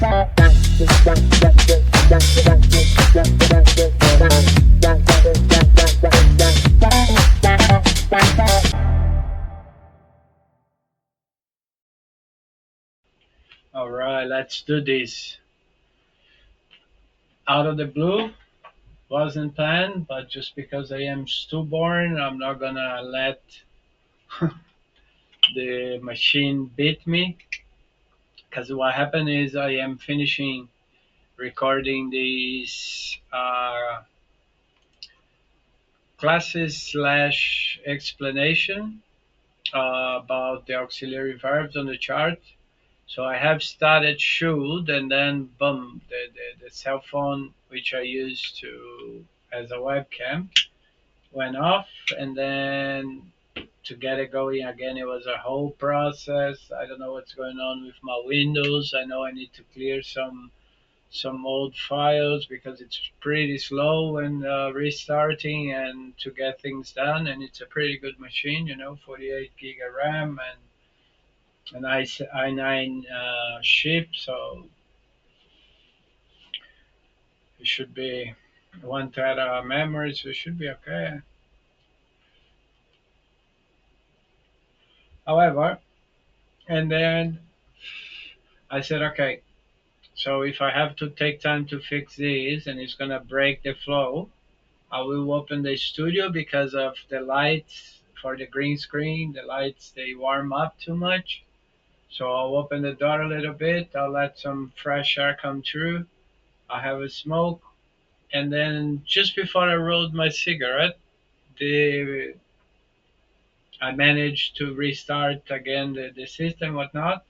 All right, let's do this. Out of the blue, wasn't planned, but just because I am stillborn, I'm not gonna let the machine beat me. Because what happened is I am finishing recording these classes slash explanation about the auxiliary verbs on the chart. So I have started should, and then boom, the cell phone which I use to as a webcam went off, and then to get it going again, it was a whole process. I don't know what's going on with my Windows. I know I need to clear some old files because it's pretty slow when restarting and to get things done. And it's a pretty good machine, 48 gig of RAM and an i9 chip, so it should be 1 tera memory, so it should be okay. However, and then I said, okay, so if I have to take time to fix this and it's gonna break the flow, I will open the studio because of the lights for the green screen. The lights they warm up too much. So I'll open the door a little bit. I'll let some fresh air come through. I have a smoke, and then just before I rolled my cigarette, the I managed to restart again the system, whatnot,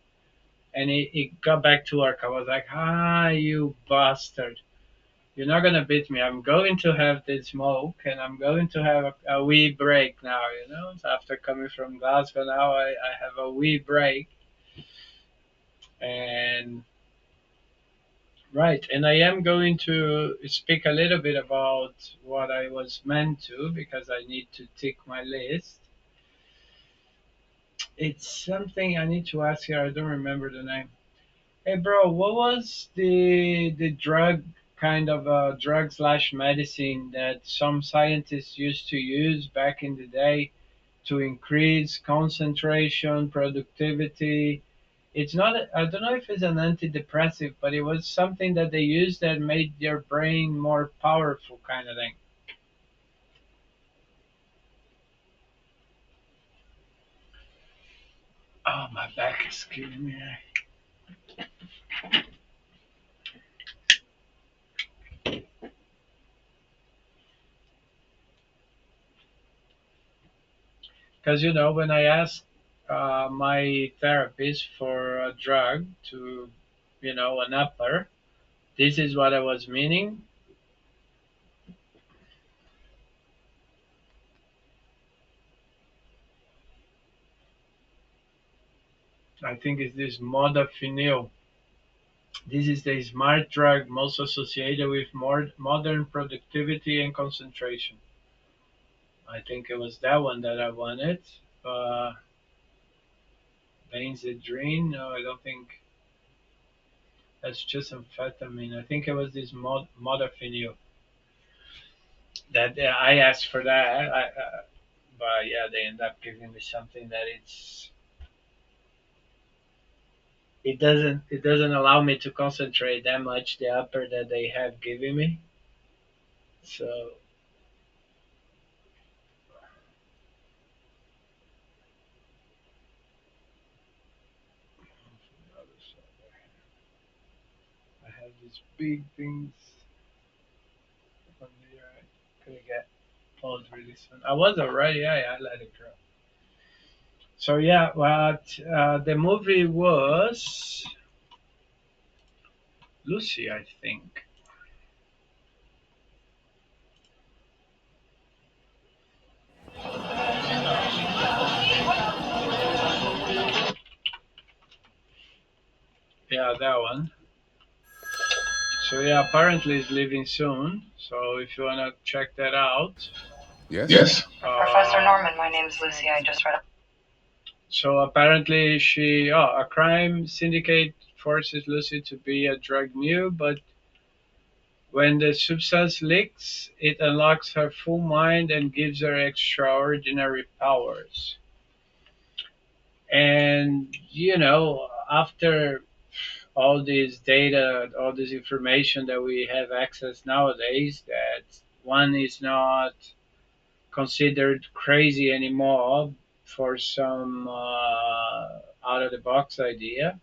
and it got back to work. I was like, you bastard. You're not gonna beat me. I'm going to have this smoke, and I'm going to have a wee break now. So after coming from Glasgow, now I have a wee break, and right, and I am going to speak a little bit about what I was meant to because I need to tick my list. It's something I need to ask here. I don't remember the name. Hey, bro, what was the drug kind of drug slash medicine that some scientists used to use back in the day to increase concentration, productivity? It's not. I don't know if it's an antidepressive, but it was something that they used that made your brain more powerful, kind of thing. Oh, my back is killing me. Because when I asked my therapist for a drug to, an upper, this is what I was meaning. I think it's this modafinil. This is the smart drug most associated with more modern productivity and concentration. I think it was that one that I wanted. Uh, Benzedrine? No, I don't think that's just amphetamine. I think it was this modafinil that I asked for that. But yeah, they end up giving me something that it doesn't allow me to concentrate that much. The upper that they have given me. So I have these big things on here. I couldn't get pulled really soon. I was already. Yeah, I let it go. So yeah, what the movie was Lucy, I think. Yeah, that one. So yeah, apparently it's leaving soon. So if you wanna check that out, Yes. Yes. Professor Norman, my name's Lucy. I just read. So apparently, a crime syndicate forces Lucy to be a drug mule, but when the substance leaks, it unlocks her full mind and gives her extraordinary powers. And after all this data, all this information that we have access nowadays, that one is not considered crazy anymore for some out of the box idea.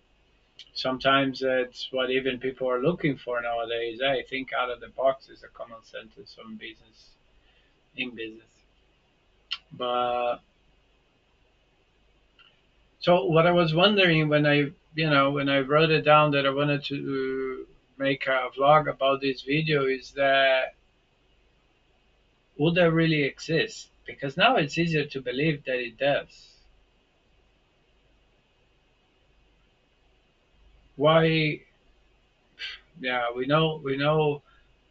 Sometimes that's what even people are looking for nowadays. I think out of the box is a common sentence on business in business. But so what I was wondering when I wrote it down that I wanted to make a vlog about this video is that would that really exist? Because now it's easier to believe that it does. Why? Yeah, we know.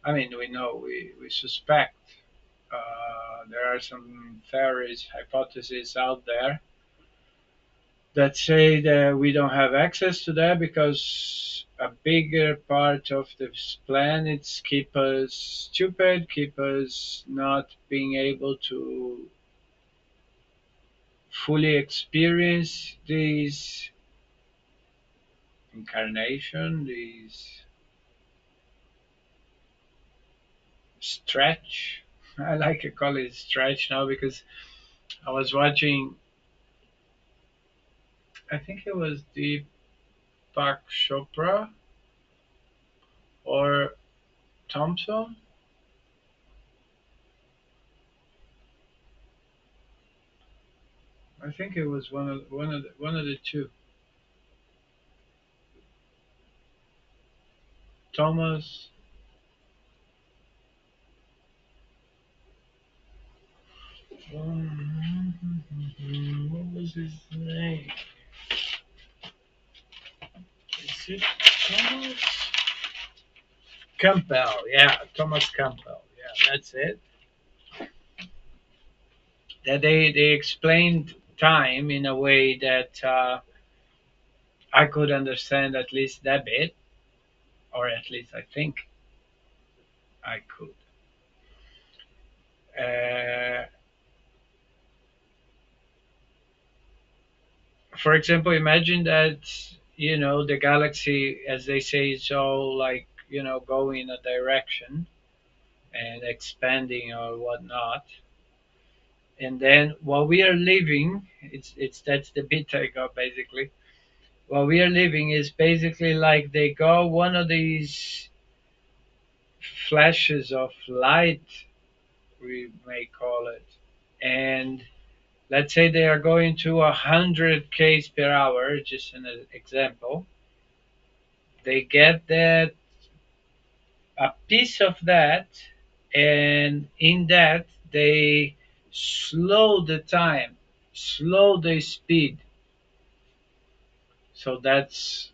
I mean, we suspect. There are some theories, hypotheses out there that say that we don't have access to that because a bigger part of this planets keep us stupid, keep us not being able to fully experience these incarnation, these stretch. I like to call it stretch now because I was watching. I think it was Deepak Chopra or Thompson. I think it was one of the two. Thomas. What was his name? Is it Thomas Campbell? Yeah, Thomas Campbell. Yeah, that's it. That they explained time in a way that I could understand at least that bit, or at least I think I could. Uh, for example, imagine that the galaxy, as they say, is all like going in a direction and expanding or whatnot. And then while we are living, it's that's the bit I got basically. While we are living is basically like they got one of these flashes of light, we may call it, and let's say they are going to 100 k's per hour, just an example. They get that a piece of that, and in that they slow the time, slow the speed. So that's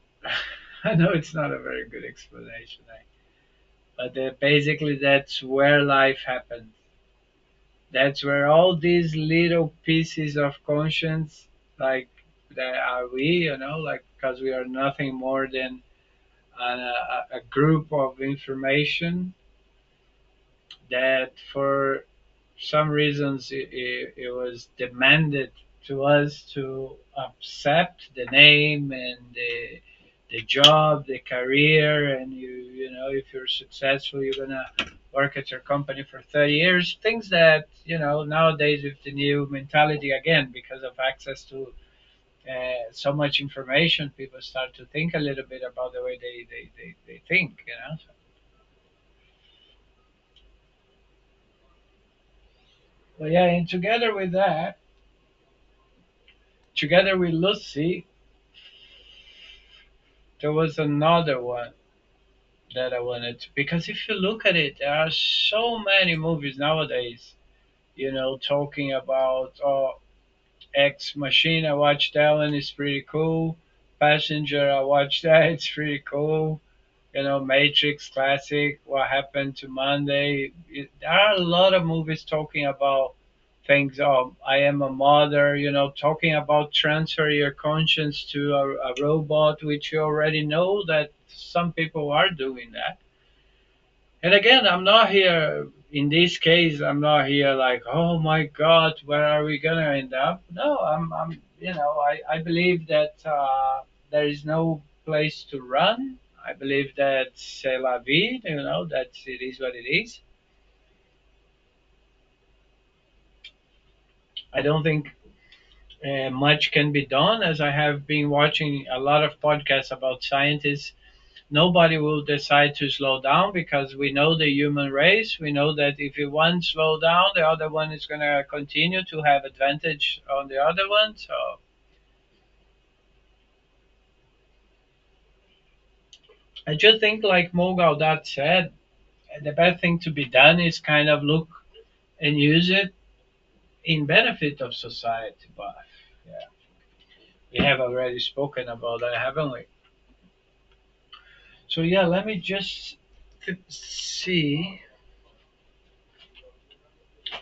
I know it's not a very good explanation, but basically that's where life happens. That's where all these little pieces of conscience, like that are we, like because we are nothing more than a group of information that for some reasons it was demanded to us to accept the name and the job, the career, and if you're successful, you're gonna work at your company for 30 years. Things that nowadays with the new mentality again because of access to so much information, people start to think a little bit about the way they think. So, but yeah, and together with Lucy, there was another one that I wanted to, because if you look at it, there are so many movies nowadays, talking about X Machine. I watched that one, it's pretty cool. Passenger, I watched that, it's pretty cool. Matrix classic, What Happened to Monday. There are a lot of movies talking about things. Oh, I am a mother, talking about transfer your conscience to a robot, which you already know that some people are doing that. And again, I'm not here, in this case, I'm not here like, oh my God, where are we going to end up? No, I believe that there is no place to run. I believe that c'est la vie, that it is what it is. I don't think much can be done, as I have been watching a lot of podcasts about scientists. Nobody will decide to slow down because we know the human race. We know that if one slow down, the other one is going to continue to have advantage on the other one. So I just think, like Mo Gawdat said, the best thing to be done is kind of look and use it in benefit of society. But yeah, we have already spoken about that, haven't we? So yeah, let me just see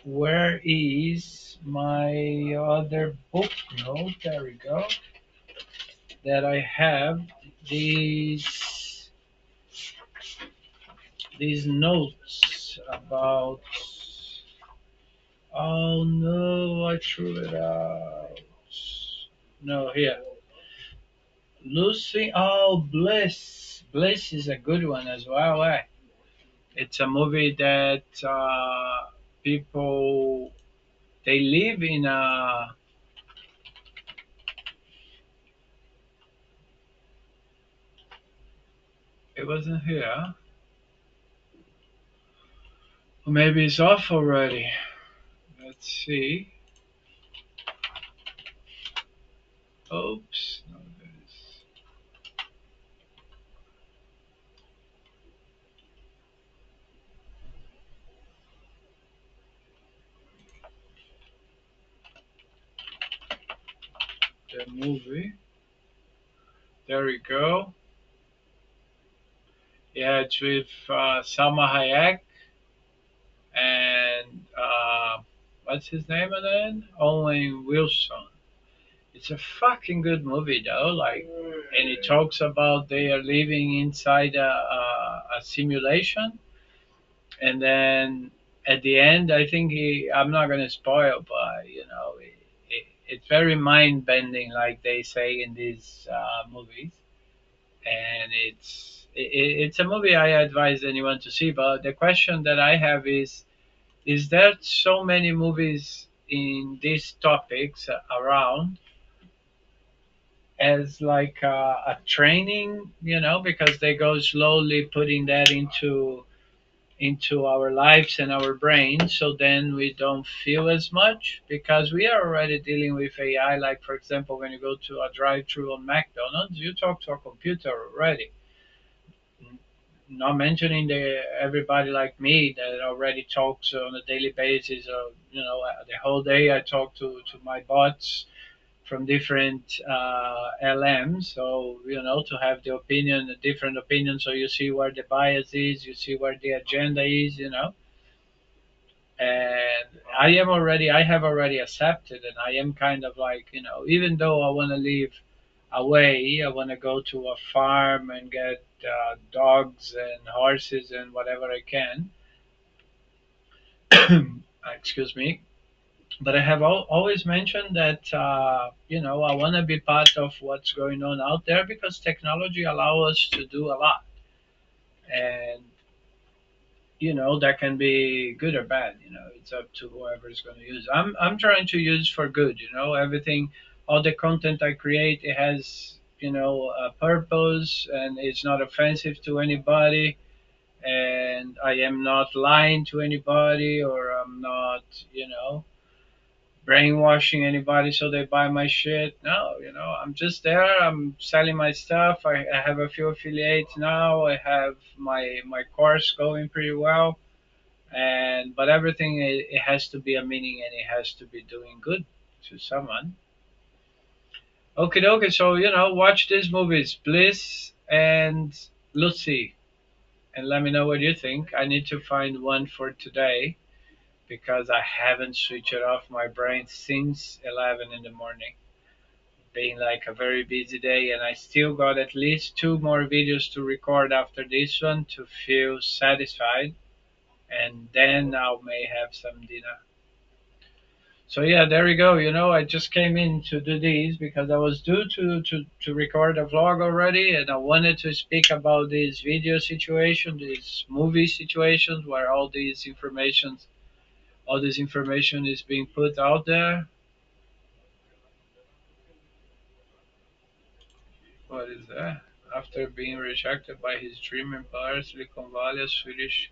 where is my other book note. There we go. That I have these these notes about. Oh no, I threw it out. No, here. Lucy. Oh, Bliss. Bliss is a good one as well. It's a movie that people they live in a. It wasn't here. Or maybe it's off already. Let's see. Oops. No, there's the movie. There we go. Yeah, it's with Salma Hayek and what's his name again? Owen Wilson. It's a fucking good movie though. Like, and it talks about they are living inside a simulation, and then at the end, I think I'm not gonna spoil, but it's very mind bending, like they say in these movies. And it's a movie I advise anyone to see. But the question that I have is there so many movies in these topics around as like a training, because they go slowly putting that into our lives and our brains, so then we don't feel as much because we are already dealing with AI. Like for example, when you go to a drive-through on McDonald's, you talk to a computer already. Not mentioning the everybody like me that already talks on a daily basis. Or the whole day I talk to my bots from different LMs. So to have the opinion, a different opinion, so you see where the bias is, you see where the agenda is. And I have already accepted, and I am kind of like, even though I want to live away, I want to go to a farm and get dogs and horses and whatever I can. Excuse me. But I have always mentioned that I want to be part of what's going on out there because technology allows us to do a lot, and that can be good or bad. It's up to whoever is going to use. I'm trying to use for good. Everything, all the content I create, it has a purpose, and it's not offensive to anybody, and I am not lying to anybody, or I'm not brainwashing anybody so they buy my shit. No, I'm just there. I'm selling my stuff. I have a few affiliates now. I have my course going pretty well, and but everything it has to be a meaning, and it has to be doing good to someone. Okay, okay. So watch these movies, Bliss and Lucy, and let me know what you think. I need to find one for today. because I haven't switched off my brain since 11 in the morning. Being like a very busy day, and I still got at least two more videos to record after this one to feel satisfied, and then I may have some dinner. So yeah, there we go. I just came in to do these because I was due to record a vlog already, and I wanted to speak about this video situation, these movie situations where all this information is being put out there. What is that? After being rejected by his dream employer, Silicon Valley, a Swedish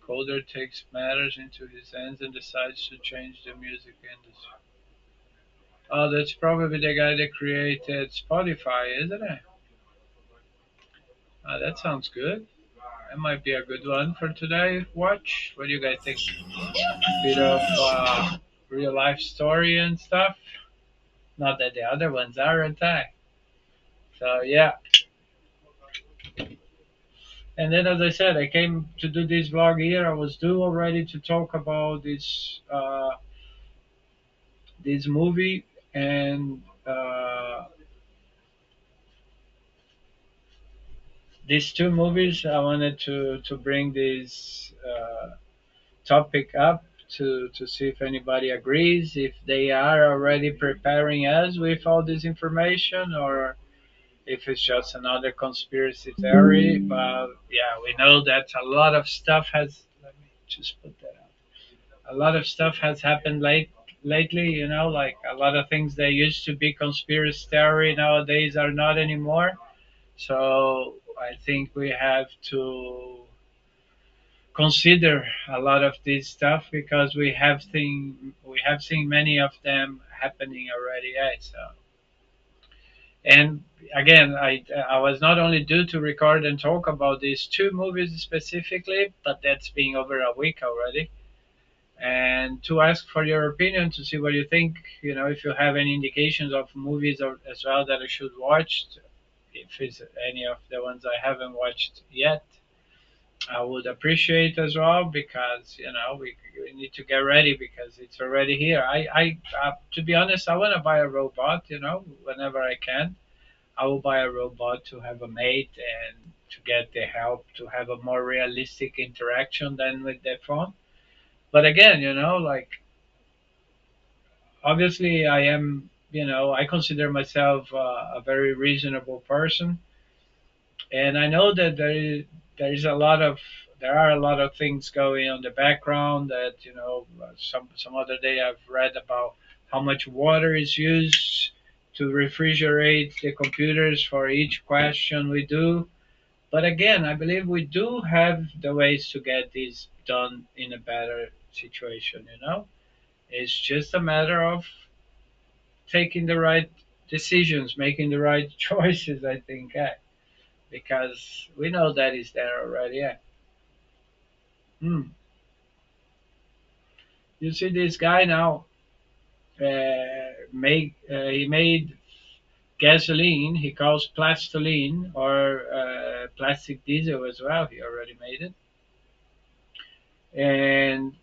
coder takes matters into his hands and decides to change the music industry. Oh, that's probably the guy that created Spotify, isn't it? That sounds good. That might be a good one for today. Watch. What do you guys think? Bit of real life story and stuff. Not that the other ones aren't. So yeah. And then, as I said, I came to do this vlog here. I was due already to talk about this movie, and these two movies. I wanted to bring this topic up to see if anybody agrees, if they are already preparing us with all this information, or if it's just another conspiracy theory. But yeah, we know that a lot of stuff has. Let me just put that out. A lot of stuff has happened lately. Like a lot of things that used to be conspiracy theory nowadays are not anymore. So I think we have to consider a lot of this stuff because we have seen many of them happening already. So, and again, I was not only due to record and talk about these two movies specifically, but that's been over a week already. And to ask for your opinion to see what you think. If you have any indications of movies as well that I should watch, if it's any of the ones I haven't watched yet, I would appreciate as well because we need to get ready because it's already here. To be honest, I want to buy a robot. Whenever I can, I will buy a robot to have a mate and to get the help to have a more realistic interaction than with the phone. But again, like obviously I am. I consider myself a very reasonable person, and I know that there are a lot of things going on in the background that some other day I've read about how much water is used to refrigerate the computers for each question we do. But again, I believe we do have the ways to get this done in a better situation. It's just a matter of taking the right decisions, making the right choices, I think. Because we know that is there already. Yeah. Hmm. You see this guy now. He made gasoline. He calls plastoline or plastic diesel as well. He already made it, and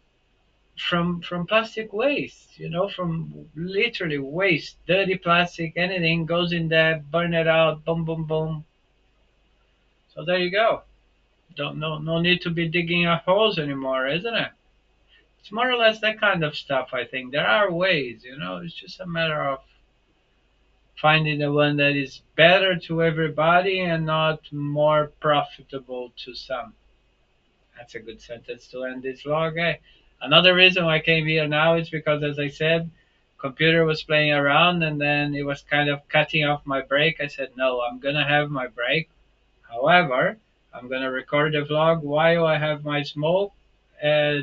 from plastic waste. From literally waste, dirty plastic, anything goes in there, burn it out, boom, boom, boom. So there you go. Don't no need to be digging a holes anymore, isn't it? It's more or less that kind of stuff. I think there are ways. It's just a matter of finding the one that is better to everybody and not more profitable to some. That's a good sentence to end this vlog. Another reason why I came here now is because, as I said, computer was playing around and then it was kind of cutting off my break. I said, no, I'm gonna have my break. However, I'm gonna record the vlog while I have my smoke,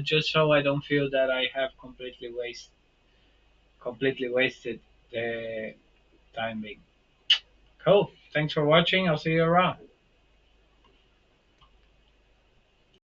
just so I don't feel that I have completely wasted the time being. Cool. Thanks for watching. I'll see you around.